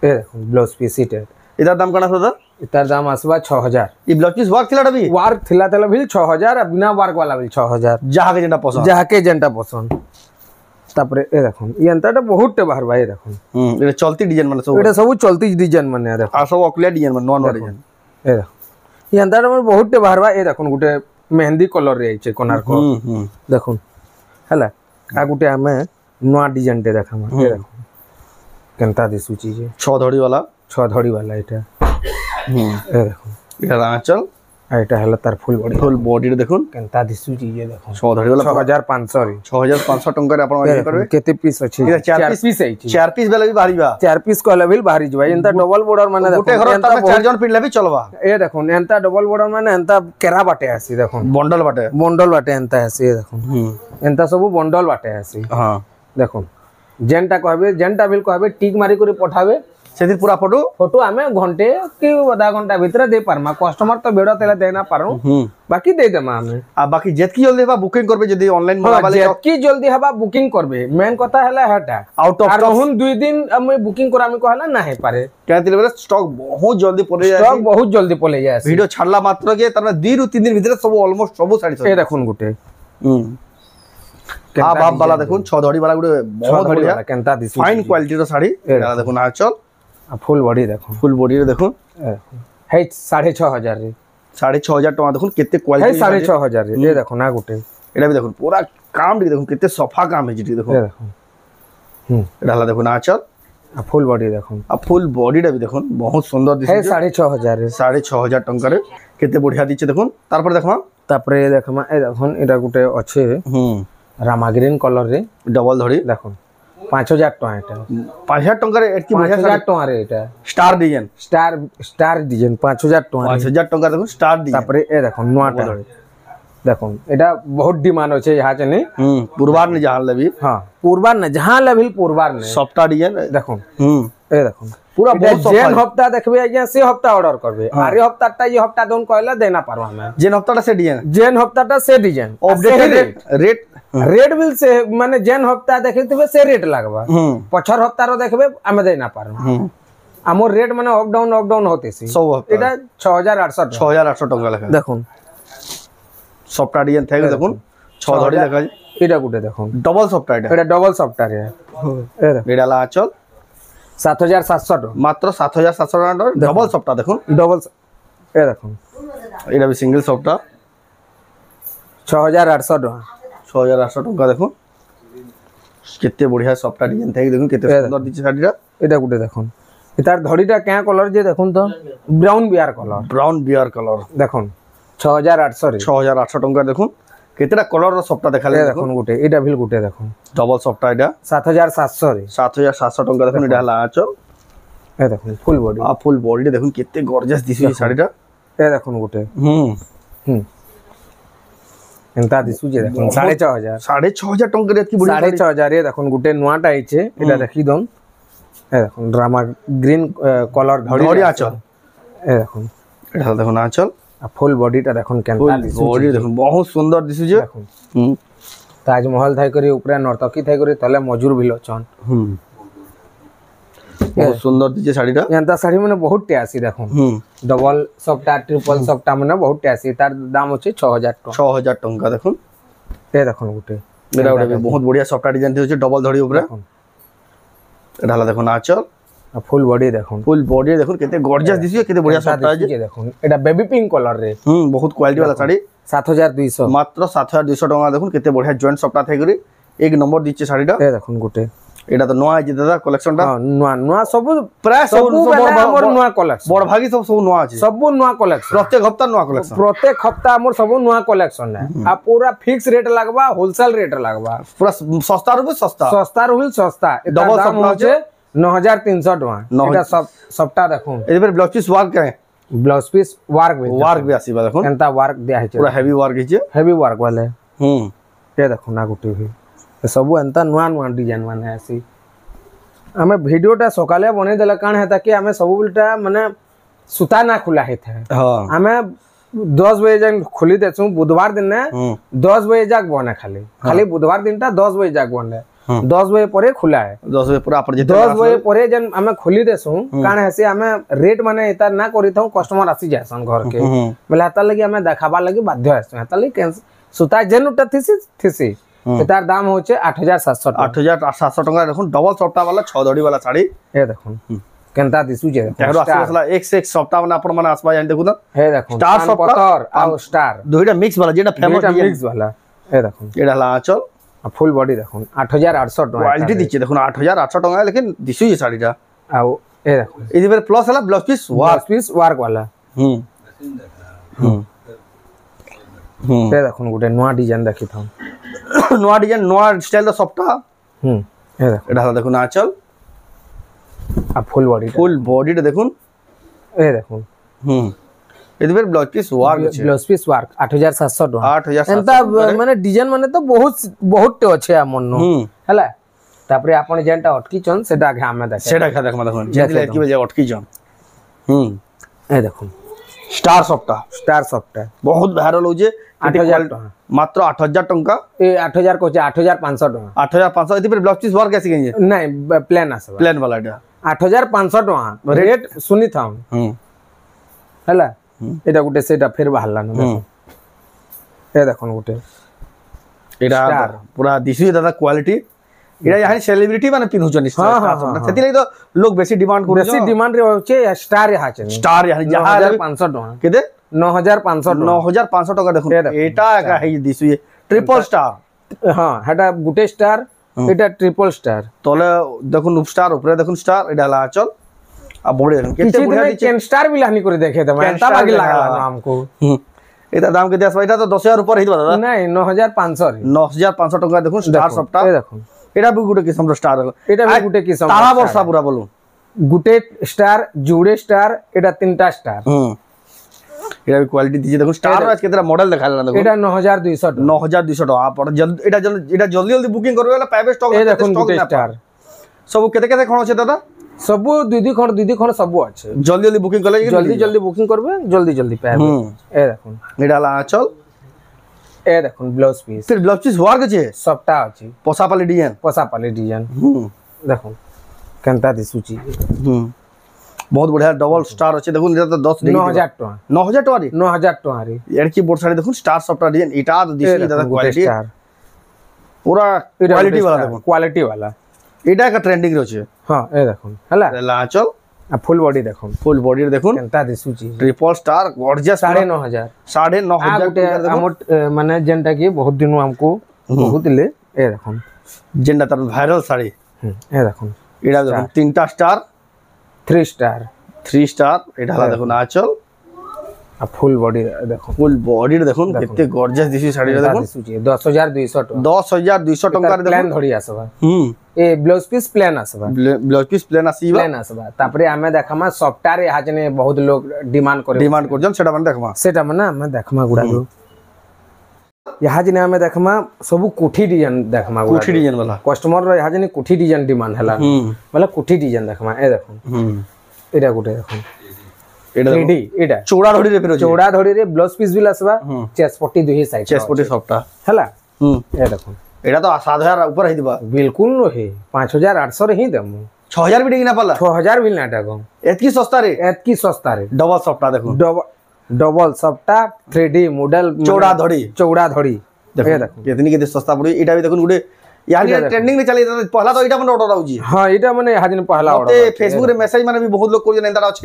Speaker 1: ए देखुन ब्लाउज पीस इटे
Speaker 2: इधर दाम कना सदा
Speaker 1: इतार दाम आसबा 6000
Speaker 2: ई ब्लाउज पीस वर्क थिला भी
Speaker 1: वर्क थिला तले भी 6000 आ बिना वर्क वाला भी 6000
Speaker 2: जहाके जेंटा पसंद
Speaker 1: तापरे ए देखुन ई अंतटा बहुत टे बाहर भाई देखुन
Speaker 2: एटा चलती डिजाइन माने सब
Speaker 1: एटा सब चलती डिजाइन माने देखो
Speaker 2: आ सब अकलिया डिजाइन माने नॉन डिजाइन
Speaker 1: ए देखो ई अंतटा में बहुत टे बाहर भाई ए देखुन गुटे मेहंदी कलर रे आइचे कोनार को देखुन हला आ गुटे हमें नवा डिजाइन टे देखामा ए देखो केनता दिसु चीज
Speaker 2: 6 धड़ी वाला
Speaker 1: एटा ए देखो
Speaker 2: एटा आंचल
Speaker 1: एटा हला तार फुल
Speaker 2: बॉडी रे देखुन
Speaker 1: केनता दिसु चीज देखो
Speaker 2: 6 धड़ी वाला
Speaker 1: 6500 रे
Speaker 2: 6500 टंका रे अपन ऑर्डर करबे
Speaker 1: केते पीस अछि 4 पीस आइछि
Speaker 2: 4 पीस बेले भी भारी बा
Speaker 1: 4 पीस को लेवल भारी जबा एंता डबल बॉर्डर माने देखो
Speaker 2: गोटे घर त 4 जन पिनले भी चलबा
Speaker 1: ए देखो एंता डबल बॉर्डर माने एंता केरा बाटे आसी देखो
Speaker 2: बंडल बाटे
Speaker 1: एंता आसी देखो एंता सब बंडल बाटे आसी
Speaker 2: हां
Speaker 1: देखो जेनटा कहबे जेनटा बिल कहबे टिक मारी करे पठाबे
Speaker 2: सेति पूरा फोटो
Speaker 1: हमें घंटे कि आधा घंटा भीतर दे पारमा कस्टमर तो बेड़ा तेला देना पारू बाकी दे देमा हमें
Speaker 2: आ बाकी जेतकी जल्दी हबा बुकिंग करबे जदी ऑनलाइन मंगा वाले
Speaker 1: जेतकी जल्दी हबा बुकिंग करबे मेन कथा हला हटा
Speaker 2: आउट ऑफ
Speaker 1: रहन 2 दिन हम बुकिंग करामी कहला ना है पारे
Speaker 2: क्या दिले बेले स्टॉक बहुत जल्दी पले जाय
Speaker 1: स्टॉक बहुत जल्दी पले जाय
Speaker 2: वीडियो छाड़ला मात्र के तार 2 ରୁ 3 दिन भीतर सब ऑलमोस्ट सब साड़ी
Speaker 1: ए देखुन गुटे
Speaker 2: आ बाप वाला देखुन 6 धड़ी वाला गुटे बहुत बढ़िया
Speaker 1: केनता दिसु
Speaker 2: फाइन क्वालिटी रो साड़ी एला देखुन आ चल
Speaker 1: फुल बॉडी देखो
Speaker 2: फुल बॉडी रे देखो
Speaker 1: है 6500 रे
Speaker 2: 6500 टका देखो केते क्वालिटी
Speaker 1: है 6500 रे ये देखो ना गुटे
Speaker 2: एटा भी देखो पूरा काम देखो केते सफा काम है जी देखो
Speaker 1: ये देखो
Speaker 2: एटा हला देखो ना चल
Speaker 1: आ फुल बॉडी देखो
Speaker 2: आ फुल बॉडी रे भी देखो बहुत सुंदर दिस
Speaker 1: है 6500 रे
Speaker 2: 6500 टका रे केते बढ़िया दिचे देखो तार पर देखमा
Speaker 1: तापर देखमा ए देखो एटा गुटे अच्छे रामा ग्रीन कलर रे
Speaker 2: डबल धड़ी
Speaker 1: देखो 5000 टका एटा
Speaker 2: 5000 टका रे एटकी
Speaker 1: 5000 टका रे एटा
Speaker 2: स्टार डिजाइन
Speaker 1: स्टार डिजाइन 5000 टका
Speaker 2: 5000 टका देखो स्टार डिजाइन
Speaker 1: तापरे ए देखो नोटा देखो एटा बहुत डिमांड होचे यहाँ चने
Speaker 2: पूर्वार ने जहां लेबी
Speaker 1: हां पूर्वार ने जहां लेवल पूर्वार ने
Speaker 2: सॉफ्टा डिजाइन
Speaker 1: देखो ए देखो
Speaker 2: पूरा बहुत
Speaker 1: जेन हफ्ता देखबे आज्ञा से हफ्ता ऑर्डर करबे आरे हफ्ताटा ये हफ्ता दोन कहला देना पारबा हमें
Speaker 2: जेन हफ्ताटा से डिजाइन
Speaker 1: जेन हफ्ताटा से design
Speaker 2: updated rate
Speaker 1: rate bill से माने जेन हफ्ता देखितबे से रेट लागबा पछर हफ्ता रो देखबे हमें देना पारबा हमर रेट माने अप डाउन होतेसी
Speaker 2: सब
Speaker 1: एटा 6800
Speaker 2: टका लेखा
Speaker 1: देखो
Speaker 2: सॉफ्टा डिजाइन थे देखो 6 धड़ी लेखा
Speaker 1: एटा गुटे देखो
Speaker 2: डबल सॉफ्टा
Speaker 1: एटा डबल सॉफ्टा रे ए देखो
Speaker 2: एडा ला चल
Speaker 1: 7700
Speaker 2: मात्र 7700 टका डबल सॉफ्टा देखो
Speaker 1: डबल ए देखो
Speaker 2: एडा भी सिंगल सॉफ्टा
Speaker 1: 6800 टका
Speaker 2: 6800 टका देखो केते बढ़िया सॉफ्टा डिजाइन थे देखो केते सुंदर दिछि साडीटा
Speaker 1: एटा गुटे देखो इतार धड़ीटा क्या कलर जे देखुन तो ब्राउन बियर कलर देखो 6800 रे
Speaker 2: 6800 टका देखो केतेटा कलर रो सॉफ्टा देखाले
Speaker 1: देखो गुटे एटा भी गुटे देखो
Speaker 2: डबल सॉफ्टा एटा
Speaker 1: 7700 रे
Speaker 2: 7700 टका देखो एटा ला चल
Speaker 1: ए देखो फुल बॉडी
Speaker 2: फुल बॉडी देखो केते गॉर्जियस दिसि साडीटा
Speaker 1: ए देखो गुटे एंता दिसु जे देखो 6500
Speaker 2: टका रे की बड़ी
Speaker 1: 6500 रे देखो गुटे नोआटा आइचे एटा देखि दम ए देखो ड्रामा ग्रीन कलर
Speaker 2: धड़ी आचल
Speaker 1: ए देखो
Speaker 2: एटा देखो ना चल
Speaker 1: फुल बॉडीटा देखो केनता दिसु
Speaker 2: बॉडी देखो बहुत सुंदर दिसु जे
Speaker 1: ताजमहल थाई करी ऊपर नर्तकी थाई करी तले मजूर भी लचन
Speaker 2: बहुत सुंदर दिजे साडीटा
Speaker 1: एंता साड़ी माने बहुत टेसी देखो डबल सॉफ्टा ट्रिपल सॉफ्टा माने बहुत टेसी तार दाम होचे 6000
Speaker 2: टका देखो
Speaker 1: ए देखो गुटे
Speaker 2: मेरा ओडे बहुत बढ़िया सॉफ्टा डिजाइन थे डबल धड़ी ऊपर एडाला देखो ना चल
Speaker 1: फुल बॉडी देखो
Speaker 2: केते गॉर्जियस दिसि केते बढ़िया सॉफ्टा है
Speaker 1: देखो एटा बेबी पिंक कलर रे
Speaker 2: बहुत क्वालिटी वाला साड़ी
Speaker 1: 7200
Speaker 2: मात्र 7200 टका देखो केते बढ़िया जॉइंट सॉफ्टा थे करी एक नंबर दिचे साड़ीटा
Speaker 1: ए देखो गुटे
Speaker 2: एटा तो नवा है दादा कलेक्शन टा
Speaker 1: नवा सब
Speaker 2: प्राय सब
Speaker 1: हमर नवा कलेक्शन
Speaker 2: बड़ भागी सब नवा আছে
Speaker 1: सब नवा कलेक्शन
Speaker 2: प्रत्येक हफ्ता
Speaker 1: हमर सब नवा कलेक्शन है आ पूरा फिक्स रेट लागबा होलसेल रेट लागबा
Speaker 2: पूरा सस्ता रुपए सस्ता
Speaker 1: डबल सप्लाई होचे 9300 टका एटा सब सबटा देखो
Speaker 2: एबे पर ब्लाउज पीस वर्क है
Speaker 1: ब्लाउज पीस वर्क भी
Speaker 2: आसीबा देखो
Speaker 1: एंता वर्क दिया है
Speaker 2: पूरा हेवी वर्क हिचे
Speaker 1: हेवी वर्क वाले ये देखो ना गुटी भी सब एंता नुआ डिजाइन माने आसी हमें वीडियोटा सकाले बने देला कान हेता कि हमें सब उल्टा माने सुता ना खुला हेता हां हमें 10 बजे जाक खुली देछू बुधवार दिन ने 10 बजे जाक बने खाली बुधवार दिनटा 10 बजे जाक बने 10 बजे परे खुला है
Speaker 2: 10 बजे पूरा पर
Speaker 1: 10 बजे परे जन हमें खुली देछू कान हेसे हमें रेट माने एता ना करी थौ कस्टमर आसी जासन घर के बोले हता लगी हमें देखाबा लगी बाध्य आस हता लगी सुता जेनुटा थिसी एतार दाम होचे 8700
Speaker 2: टका देखो डबल सॉफ्टा वाला 6 धड़ी वाला साड़ी
Speaker 1: ए देखो केनता दिसु जे
Speaker 2: आसला एक से एक सॉफ्टा वाला अपन माने आसबा जान देखु त
Speaker 1: हे देखो
Speaker 2: स्टार
Speaker 1: पत्थर आ स्टार
Speaker 2: दुईटा मिक्स वाला जेटा फेमस
Speaker 1: मिक्स वाला ए देखो
Speaker 2: एडा ला चल
Speaker 1: फुल बॉडी देखो 8800 टका
Speaker 2: क्वालिटी दिचे देखो 8800 टका लेकिन दिसु ये साड़ीटा
Speaker 1: आ ए देखो
Speaker 2: इधर पर प्लस वाला ब्लाउज पीस
Speaker 1: वर्क वाला ए देखो गुटे नवा डिजाइन देखि था
Speaker 2: नवा डिजाइन नवा स्टाइल द सॉफ्टा
Speaker 1: ए देखो
Speaker 2: एडा देखो ना चल
Speaker 1: आ फुल बॉडी
Speaker 2: देखो
Speaker 1: ए देखो
Speaker 2: इधर ब्लाउज पीस वर्क
Speaker 1: 8700 टका
Speaker 2: 8700
Speaker 1: एंता माने डिजाइन माने तो बहुत अच्छे आ मननो हला तापरे आपण जेंटा अटकी चन सेटा घा में देख
Speaker 2: देखो जेले की बजे अटकी जन
Speaker 1: ए देखो
Speaker 2: स्टार सॉफ्टा बहुत वायरल हो जे
Speaker 1: 8000 टका
Speaker 2: मात्र 8000 टका
Speaker 1: ए 8000 को 8500 टका
Speaker 2: 8500 इधर ब्लाउज पीस वर्क कैसे गई
Speaker 1: नहीं प्लेन आसे
Speaker 2: प्लेन वाला एटा
Speaker 1: 8500 टका रेट सुनी था हला एटा गुटे सेटा फेर बाहरला न देखो ए देखो गुटे
Speaker 2: एटा पूरा दिसु दादा क्वालिटी एटा यानी सेलिब्रिटी माने पिनु जनी स्टार सेति लागि तो लोग बेसी डिमांड करू
Speaker 1: बेसी डिमांड रे होचे स्टार हा छे
Speaker 2: स्टार यानी जहां
Speaker 1: 500 टका
Speaker 2: केदे
Speaker 1: 9500
Speaker 2: टका देखो एटा का है दिसु ये ट्रिपल स्टार
Speaker 1: हां हेटा गुटे स्टार एटा ट्रिपल स्टार
Speaker 2: तले देखो स्टार ऊपर देखो स्टार एटा ला चल आ बड़े देखो केते बढ़िया
Speaker 1: केन स्टार भी लानी करे देखे त मैं तब आगे लागला हमको
Speaker 2: এটা দাম কেতে আসবা এটা তো 10000 উপর হইবা দাদা
Speaker 1: নাই 9500 রে
Speaker 2: 9500 টাকা দেখুন স্টার সবটা
Speaker 1: এই দেখুন
Speaker 2: এটা বি গুটে কিসম স্টার
Speaker 1: এটা বি গুটে কিসম
Speaker 2: তারা বর্ষা পুরা বলুন
Speaker 1: গুটে স্টার জুড়ে স্টার এটা তিনটা স্টার
Speaker 2: এটা কোয়ালিটি দিছে দেখুন স্টার আজ কেতরা মডেল দেখালে না দেখুন
Speaker 1: এটা 9200
Speaker 2: 9200 টাকা পড়ে এটা জলদি জলদি বুকিং করবে বলে পাইবে স্টক
Speaker 1: এই দেখুন গুটে স্টার
Speaker 2: সব কেতে কেতে কোন আছে দাদা
Speaker 1: সবু দুই খন্ড সবু আছে
Speaker 2: জলদি জলদি বুকিং করলে
Speaker 1: জলদি বুকিং করবে জলদি পাইবে এই দেখুন
Speaker 2: এটা হলা আঁচল
Speaker 1: এই দেখুন ব্লাউজ পিস
Speaker 2: ফির ব্লাউজ পিস হওয়ার কাছে
Speaker 1: সবটা আছে
Speaker 2: পোসাপালি ডিজাইন
Speaker 1: দেখুন কেনতা দিসুচি
Speaker 2: बहुत बढ़िया डबल स्टार আছে দেখুন এটা তো 10
Speaker 1: 9000 টাকা
Speaker 2: 9000 টাকা রে
Speaker 1: 9000 টাকা রে
Speaker 2: এর কি বোর্ড শাড়ি দেখুন স্টার সফটওয়্যার ডিজাইন এটা তো দিছি দাদা কোয়ালিটি পুরা কোয়ালিটি वाला দেখুন
Speaker 1: কোয়ালিটি वाला
Speaker 2: এটা একটা ট্রেন্ডিং রয়েছে
Speaker 1: হ্যাঁ এই দেখুন হলা
Speaker 2: লাচল
Speaker 1: আর ফুল বডি দেখুন
Speaker 2: ফুল বডি দেখুন
Speaker 1: কেনতা দিসুচি
Speaker 2: ট্রিপল স্টার গর্জিয়াস
Speaker 1: 9500
Speaker 2: 9500
Speaker 1: আমট মানে যেনটা কি বহুত দিন আমকো বহুতলে এই দেখুন
Speaker 2: যেনটা তার ভাইরাল শাড়ি
Speaker 1: এই দেখুন
Speaker 2: এটা দেখুন তিনটা স্টার
Speaker 1: 3 স্টার এটা
Speaker 2: হলা দেখুন আঁচল
Speaker 1: আর ফুল বডি দেখুন
Speaker 2: ফুল বডি দেখুন কেতে গর্জিয়াস দিছি শাড়িটা দেখুন
Speaker 1: 10200 টাকা
Speaker 2: 10200 টাকা দেখুন
Speaker 1: প্ল্যান ধরি আসবা এ ব্লাউজ পিস প্ল্যান আসবা
Speaker 2: ব্লাউজ পিস প্ল্যান
Speaker 1: আসবা তারপরে আমি দেখামা সফটওয়্যার হাজনে বহুত লোক ডিমান্ড
Speaker 2: করজন সেটা মানে দেখমা
Speaker 1: আমি দেখামা গুড়া দো হাজনে আমি দেখামা সবু কোঠি ডিজাইন দেখামা
Speaker 2: কোঠি ডিজাইন वाला
Speaker 1: কাস্টমার র হাজনে কোঠি ডিজাইন ডিমান্ড হলা মানে কোঠি ডিজাইন দেখামা এ দেখুন এটা গুটে দেখুন এটা রেডি এটা
Speaker 2: চৌড়া ধরি রে
Speaker 1: চৌড়া ধরি রে ব্লাউজ পিস বিল আসবা চেস্ট পট্টি দুই সাইড
Speaker 2: চেস্ট পট্টি সবটা
Speaker 1: হলা এ দেখুন
Speaker 2: এটা তো 7000 উপর হই দিবা
Speaker 1: बिल्कुल रहे 5800 रे ही दमु
Speaker 2: 6000 भी ना पाला
Speaker 1: 6000 बिल नाटा गो
Speaker 2: एतकी सस्ता रे डबल सफ्टा देखो
Speaker 1: डबल सफ्टा 3D मॉडल
Speaker 2: चौड़ा धड़ी
Speaker 1: देखो
Speaker 2: कितनी के सस्ता पड़ी एटा भी देखो गुडे यानी ट्रेंडिंग में चली पहला तो एटा मन ऑर्डर आउजी
Speaker 1: हां एटा माने हाजिन पहला ऑर्डर
Speaker 2: ते फेसबुक रे मैसेज माने भी बहुत लोग कोइ एंदा अछि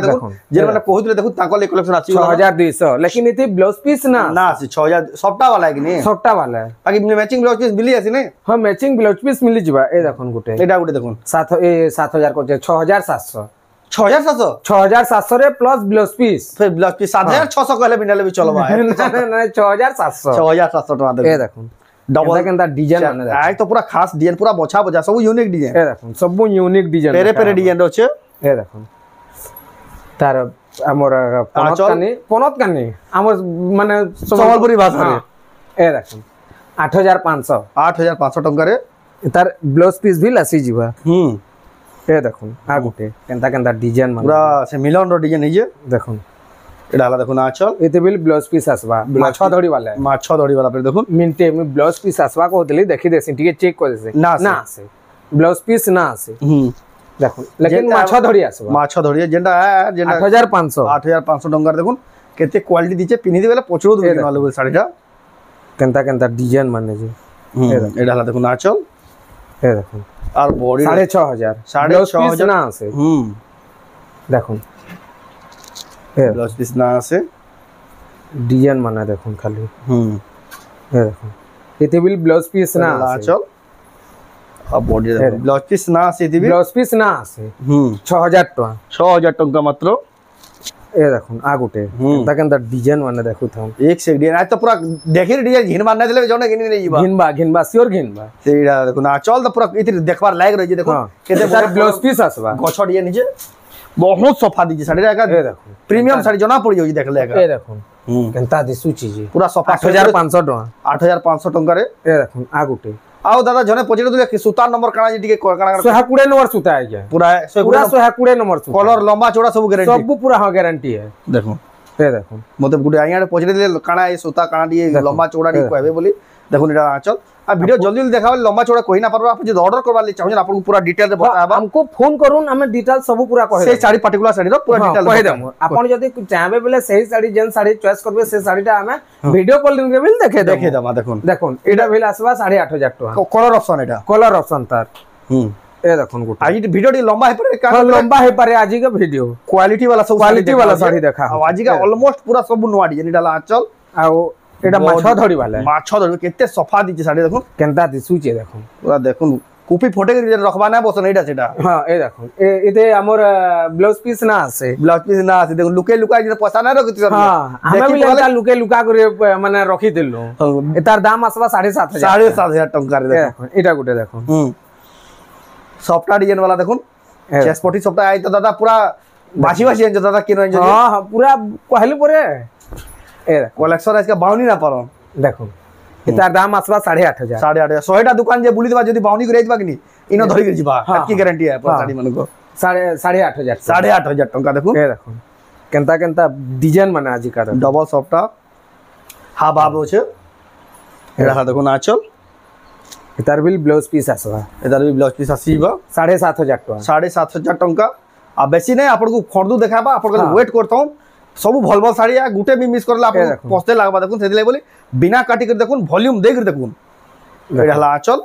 Speaker 2: देखो जे माने कहउतले देखो ताको ले कलेक्शन अछि
Speaker 1: 6200 लेकिन इते ब्लाउज पीस ना
Speaker 2: 6000 सफ्टा वाला है कि नहीं
Speaker 1: सफ्टा वाला है
Speaker 2: बाकी मैचिंग ब्लाउज पीस मिली अछि ने
Speaker 1: हां मैचिंग ब्लाउज पीस मिली जिबा ए देखन गुटे
Speaker 2: एटा गुटे देखो
Speaker 1: 7000 को 6700
Speaker 2: 6700
Speaker 1: रे प्लस ब्लाउज पीस
Speaker 2: फिर ब्लाउज पीस 7600 कहले बिनाले भी चलबा है
Speaker 1: ना 6700
Speaker 2: टका
Speaker 1: ए देखो डबल केनता डिजाइन माने
Speaker 2: आइ तो पूरा खास डिजाइन पूरा बछा बछा सब यूनिक डिजाइन
Speaker 1: ए देखो सब यूनिक डिजाइन
Speaker 2: पेरे डिजाइन रोचे
Speaker 1: ए देखो तार हमर पनत कानी हमर माने
Speaker 2: संबलपुरी भाषा रे
Speaker 1: ए देखो 8500
Speaker 2: टका रे
Speaker 1: तार ब्लाउज पीस भी लासी जीवा ए देखो आ गुटे केनता डिजाइन माने
Speaker 2: पूरा से मिलन रो डिजाइन है जे
Speaker 1: देखो
Speaker 2: এটা হলা দেখুন আঁচল
Speaker 1: এতে বিল ব্লাউজ পিস আসবা মাছ ধরি वाला
Speaker 2: पे দেখুন
Speaker 1: মিনটে আমি ব্লাউজ পিস আসবা কইতলি দেখি দেছি ঠিক চেক করে দেছি না আছে ব্লাউজ পিস না আছে দেখুন লেকিন মাছ ধরি আসবা
Speaker 2: মাছ ধরি যেটা
Speaker 1: 8500
Speaker 2: টাকা দেখুন কেতে কোয়ালিটি দিছে পিনি দিবেলে প্রচুর দুই দিন হলো শাড়িটা
Speaker 1: কেনতা ডিজাইন মানে যে
Speaker 2: এটা হলা দেখুন আঁচল
Speaker 1: এ দেখুন
Speaker 2: আর বডি
Speaker 1: 6500 না আছে দেখুন
Speaker 2: ব্লাউজ পিস না আছে
Speaker 1: ডিজাইন মানে দেখুন খালি এ দেখুন এতে বিল ব্লাউজ পিস না আছে
Speaker 2: চল আর বডি ব্লাউজ পিস না আছে এতে বিল
Speaker 1: ব্লাউজ পিস না আছে 6000 টাকা
Speaker 2: 6000 টাকা মাত্র
Speaker 1: এ দেখুন আগুটে কেনতা ডিজাইন মানে দেখো থাম
Speaker 2: এক সে ডিজাইন আজ তো পুরা দেখি ডিজাইন ঘিন মারনা দিলে জনে ঘিন নেই যাবা
Speaker 1: ঘিনবা সিওর ঘিনবা
Speaker 2: সেইটা দেখুন না চল তো পুরা ইতি দেখবার লাইক রই যে দেখো
Speaker 1: কেতে ব্লাউজ পিস আসবা
Speaker 2: গছ ডিজাইন নিচে बहुत सफा दीजिए साड़ी का
Speaker 1: देखो
Speaker 2: प्रीमियम साड़ी जना पड़ी होगी देख लेगा
Speaker 1: ए देखो केनता दिसु चीज
Speaker 2: पूरा सफा
Speaker 1: 8500 टका
Speaker 2: 8500 टका रे
Speaker 1: ए देखो आगुटे
Speaker 2: आओ दादा जने पचरे दुले कि सूता नंबर काना जी टिके काना
Speaker 1: 120 नंबर सूता है क्या
Speaker 2: पूरा
Speaker 1: 120 नंबर सूता
Speaker 2: कलर लंबा चौड़ा सब गारंटी
Speaker 1: सब पूरा हां गारंटी है
Speaker 2: देखो
Speaker 1: ए देखो
Speaker 2: मतलब गुडे आइया पचरे दिले काना ए सूता काना दिए लंबा चौड़ा नी कहबे बोली देखो एटा आंचल आ वीडियो जल्दी जल्दी देखाबे लंबा चौड़ा कहि ना परबा आप जे ऑर्डर करबा ले चाहन आपन पूरा डिटेल रे बताबा
Speaker 1: हमको फोन करून हमें डिटेल सब पूरा कहे
Speaker 2: से साड़ी पर्टिकुलर साड़ी रो पूरा डिटेल
Speaker 1: कहि दम आपन जदी चाहबे बोले सही साड़ी जेन साड़ी चॉइस करबे से साड़ीटा हमें वीडियो कॉल रे बिल देखे
Speaker 2: दमा देखुन
Speaker 1: देखुन एटा बिल आसबा 8500 टका
Speaker 2: कलर ऑप्शन एटा
Speaker 1: कलर ऑप्शन तार ए देखुन गुट
Speaker 2: आज वीडियो डी लंबा है पर
Speaker 1: का लंबा है पर आज का वीडियो
Speaker 2: क्वालिटी वाला
Speaker 1: साड़ी देखा
Speaker 2: आज का ऑलमोस्ट पूरा सब नुवा डिजाइन डाला आंचल
Speaker 1: आ एटा माछ धरी वाला
Speaker 2: माछ धरी केते सफा दिछि साड़ी देखो
Speaker 1: केनता दिसुचे देखो
Speaker 2: पूरा देखुन কুপি ফটে করে রখবা না বসন এইটা সেটা
Speaker 1: হ্যাঁ এই দেখুন এতে আমার ব্লাউজ পিস না আছে
Speaker 2: ব্লাউজ পিস না আছে দেখুন লুকে লুকা যে পয়সা না রাখতি
Speaker 1: হ্যাঁ আমি বলি এটা লুকে লুকা করে মানে রাখি দিলু এটার দাম আসবা 7,500
Speaker 2: 7,500 টাকা
Speaker 1: দেখুন এটা গুটে দেখুন
Speaker 2: সফটটা ডিজাইন वाला দেখুন চেস্ট পটি সফটটা আই তো দাদা পুরা বাসি বাসি এনজ দাদা কিনো এনজ
Speaker 1: হ্যাঁ পুরা কইলে পরে এ
Speaker 2: কালেকশন আজকে বাউনি না পারো
Speaker 1: দেখুন এটার দাম আসবা 8,500
Speaker 2: 8,500 100টা দোকান যে বুলি দিবা যদি বাউনি করে দিবা কিনি ইনো ধরি করে দিবা কি গ্যারান্টি আছে পুরা শাড়ি মানকো
Speaker 1: 8,500
Speaker 2: টাকা দেখুন
Speaker 1: এ দেখুন কেনতা কেনতা ডিজাইন মানে আজিকার
Speaker 2: ডবল সফটটা হাফ হাফ আছে এটা দেখুন আঁচল
Speaker 1: এটার বিল ব্লাউজ পিস আসবা
Speaker 2: এটার বি ব্লাউজ পিস আসিবা
Speaker 1: 7,500 টাকা
Speaker 2: 7,500 টাকা আর বেশি নাই আপনাকে খরদু দেখাবা আপনাকে ওয়েট করতাম সবু ভল ভল শাড়ি গুটে বি মিস করলে আপনি পস্তে লাগবা দেখুন সেদিলে বলি বিনা কাটি করে দেখুন ভলিউম দেই করে দেখুন এটা হলা আঁচল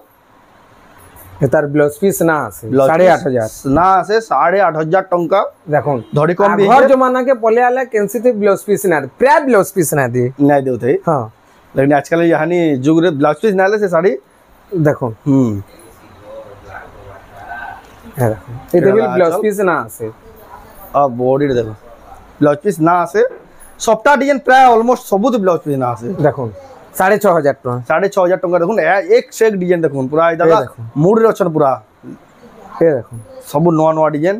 Speaker 1: এটার ব্লাউজ পিস না আছে 8,500
Speaker 2: না আছে 8,500 টাকা
Speaker 1: দেখুন
Speaker 2: ধরি কম
Speaker 1: ঘর জমানা के पले आले कैंसी ब्लाउज पीस ना प्राय ब्लाउज पीस ना दी
Speaker 2: नहीं देते
Speaker 1: हां
Speaker 2: लेकिन आजकल यहानी जुग रे ब्लाउज पीस नाले से साड़ी
Speaker 1: দেখুন এটা বিল ব্লাউজ পিস না আছে
Speaker 2: আর বডি দেখো ব্লাউজ পিস না আছে সবটা ডিজাইন প্রায় অলমোস্ট সবুত ব্লাউজ পিস না আছে
Speaker 1: দেখুন 6,500 টাকা
Speaker 2: 6,500 টাকা দেখুন এক সে এক ডিজাইন দেখুন পুরা এই দাদা মুড রে অছন পুরা
Speaker 1: এ দেখুন
Speaker 2: সব নয়া নয়া ডিজাইন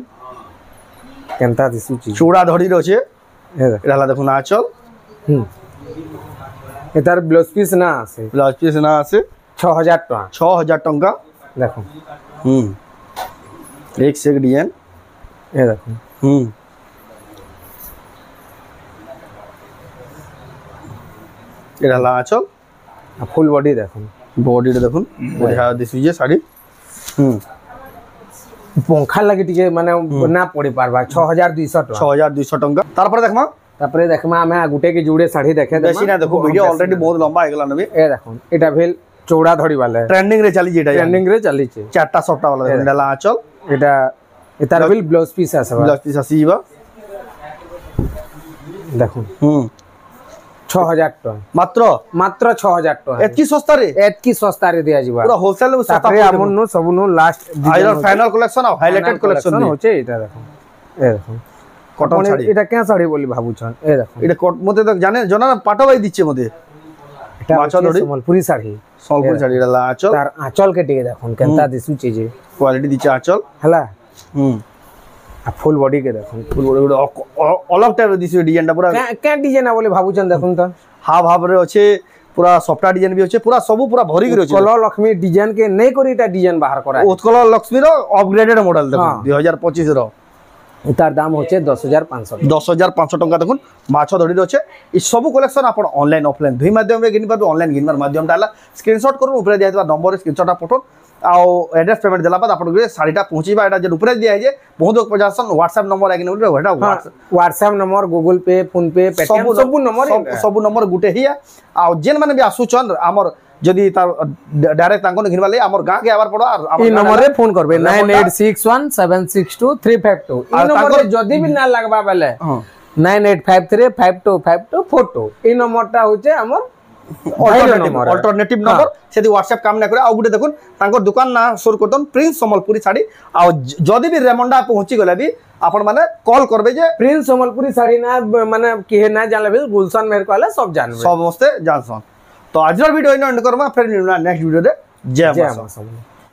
Speaker 1: কেনতা দিসুচি
Speaker 2: চূড়া ধরি রছে
Speaker 1: এ দেখুন
Speaker 2: এটা দেখুন আঁচল
Speaker 1: এটার ব্লাউজ পিস না আছে
Speaker 2: ব্লাউজ পিস না আছে
Speaker 1: 6,000 টাকা
Speaker 2: 6,000 টাকা
Speaker 1: দেখুন
Speaker 2: এক সে এক ডিজাইন
Speaker 1: এ দেখুন
Speaker 2: এটা আঁচল
Speaker 1: ফুল বডি দেখুন
Speaker 2: বডিটা দেখুন বঢ়িয়া দিশুছে শাড়ি
Speaker 1: পঙ্খা লাগি টিকে মানে না পড়ি পারবা 6,200 টাকা
Speaker 2: 6,200 টাকা তারপরে দেখমা
Speaker 1: তারপরে দেখমা আমি গুটে কি জুড়ে শাড়ি দেখে
Speaker 2: বেশি না দেখো ভিডিও অলরেডি বহুত লম্বা হয়ে গেল নবি
Speaker 1: এ দেখুন এটা ভেল চৌড়া ধরি वाला
Speaker 2: ট্রেন্ডিং রে চালি যেটা
Speaker 1: ট্রেন্ডিং রে চালিছে
Speaker 2: চারটা সফটটা वाला দেখুন এটা আঁচল
Speaker 1: এটা এটার বিল ব্লাউজ পিস আছে
Speaker 2: ব্লাউজ পিস আসিবা
Speaker 1: দেখুন 6,000 টাকা
Speaker 2: মাত্র
Speaker 1: মাত্র 6,000 টাকা
Speaker 2: এতকি সস্তা রে
Speaker 1: এতকি সস্তা রে দিয়া যাবা
Speaker 2: পুরো হোলসেল রে সস্তা
Speaker 1: তারপরে আমন নো সব নো লাস্ট
Speaker 2: আইলার ফাইনাল কালেকশন আর হাইলাইটেড কালেকশন
Speaker 1: হচ্ছে এটা দেখুন এ দেখুন
Speaker 2: কটন শাড়ি
Speaker 1: এটা কেন শাড়ি বলি ভাবুছন এ দেখুন
Speaker 2: এটা মতে তো জানেন জনা পাটাবাই দিচ্ছে মতে
Speaker 1: এটা সম্বলপুরি শাড়ি
Speaker 2: সম্বলপুরি শাড়ি এটা আঁচল
Speaker 1: তার আঁচল কে টিকে দেখুন কেনতা দিসুচি যে
Speaker 2: কোয়ালিটি দিচ্ছে আঁচল
Speaker 1: হলা আর ফুল বডি কে দেখুন
Speaker 2: ফুল বডি অলগ টাইপ দিছে ডিজাইনটা পুরা
Speaker 1: কে ডিজাইন বলে ভাবুছন দেখুন তো
Speaker 2: হাফ হাফ রে আছে পুরা সফটওয়্যার ডিজাইন বি আছে পুরা সবু পুরা ভরি করে আছে
Speaker 1: কলর লক্ষ্মী ডিজাইন কে নেই করি এটা ডিজাইন বাহার করা
Speaker 2: উৎকল লক্ষ্মী র আপগ্রেডেড মডেল দেখুন 2025 র
Speaker 1: তার দাম হচ্ছে 10,500
Speaker 2: 10,500 টাকা দেখুন মাছ ধরি রয়েছে এই সবু কালেকশন আপনার অনলাইন অফলাইন দুই মাধ্যমে কিনি পারবে অনলাইন কিনবার মাধ্যমটা হল স্ক্রিনশট করুন উপরে দিয়া দিবা নম্বরে স্ক্রিনশটটা পঠন আও এড্রেস পেমেন্ট দেলা বাদ আপনার শাড়িটা পৌঁছিবা এটা যে উপরে দিয়া যে বহুত লোক পজাসন হোয়াটসঅ্যাপ নম্বর আগে নেউলে ওটা
Speaker 1: WhatsApp number Google Pay PhonePe Paytm
Speaker 2: সবু নম্বর গুটে হিয়া আও যেন মানে বি আসুচন আমার যদি তার ডাইরেক্ট তাঙ্কন ঘিনবা লাগি আমার গাঁ কে আবার পড়ো আর
Speaker 1: এই নম্বরে ফোন করবে 9861762352 এই নম্বরে যদি বি না লাগবা বেলে 9853525242 এই নম্বরটা হচ্ছে আমার
Speaker 2: অল্টারনেটিভ নম্বর সেদি হোয়াটসঅ্যাপ কাম না করে আউ গুটে দেখুন তাঙ্কর দোকান না শুরু করতন প্রিন্স সম্বলপুরি শাড়ি আউ যদি বি রেমন্ডা পৌঁছি গলে বি আপন মানে কল করবে যে
Speaker 1: প্রিন্স সম্বলপুরি শাড়ি না মানে কি না জানলে গুলশান মেহের কলে সব জানবে
Speaker 2: সমস্ত জানছন তো আজর ভিডিও এন্ড করবা ফের নেক্সট ভিডিওতে জয় মা